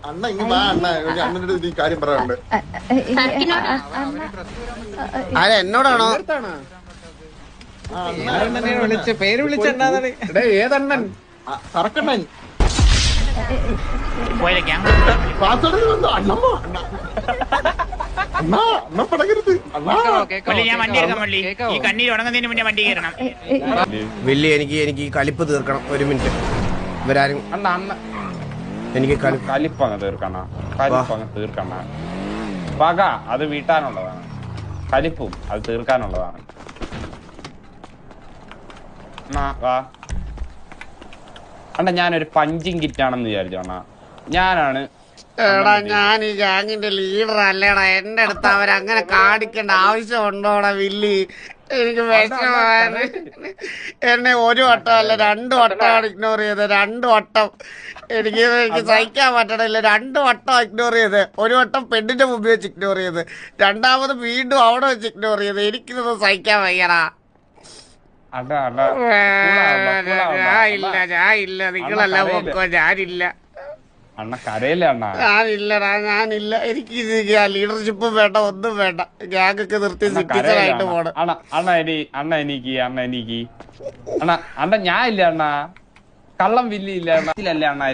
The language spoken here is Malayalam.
അണ്ണ ഇങ്ങ് വാ അണ്ണ, അണ്ണന്റെ ഈ കാര്യം പറയാനുണ്ട്. എന്നോടാണോ പേര് വിളിച്ചെണ്ണാതാണ് ഏതണ്ണൻ? സറക്കണ്ണൻ. അണ്ണ പടകരുത് ഞാൻ വണ്ടി എടുക്കാം. വള്ളി ഈ കണ്ണീര് ഉണങ്ങുന്നതിന് മുന്നേ വണ്ടി കയറണം. വില്ലി. എനിക്ക് കലിപ്പ് തീർക്കണം. ഒരു മിനിറ്റ്. ഇവരാരും എനിക്ക് കലിപ്പങ്ങ് തീർക്കണ പക അത് വീട്ടാനുള്ളതാണ്. കലിപ്പും അത് തീർക്കാനുള്ളതാണ്. അണ്ണ ഞാനൊരു പഞ്ചിങ് കിറ്റാണെന്ന് വിചാരിച്ചു. അണ്ണ ഞാനാണ് എടാ, ഞാൻ ഈ ഗാങ്ങിന്റെ ലീഡർ അല്ലേടാ. എന്റെ അടുത്ത് അവരങ്ങനെ കാണിക്കേണ്ട ആവശ്യമുണ്ടോടാ വില്ലി? എനിക്ക് വിഷമമാണ്. എന്നെ ഒരു വട്ടം അല്ല 2 വട്ടമാണ് ഇഗ്നോർ ചെയ്തത്. 2 വട്ടം എനിക്ക് സഹിക്കാൻ പറ്റണില്ല. 2 വട്ടം ഇഗ്നോർ ചെയ്ത്. ഒരു വട്ടം പെണ്ണിന്റെ മുമ്പിൽ വെച്ച് ഇഗ്നോർ ചെയ്ത്, രണ്ടാമത് വീണ്ടും അവിടെ വെച്ച് ഇഗ്നോർ ചെയ്ത്. എനിക്കിതൊന്നും സഹിക്കാൻ വയ്യടാ. ഞാനില്ല. നിങ്ങളല്ല പൊക്കോ. ഞാനില്ല. അണ്ണ കരയില്ല. ഞാനില്ലടാ, ഞാനില്ല. എനിക്ക് ലീഡർഷിപ്പും വേണ്ട, ഒന്നും വേണ്ട. ഗ്യാങ്ങൊക്കെ നിർത്തി സിറ്റിസണായിട്ട് പോണം. അണ്ണ എനിക്ക് അണ്ണ ഞാൻ ഇല്ല. അണ്ണ കള്ളം വില്ലിയില്ല. അണ്ണ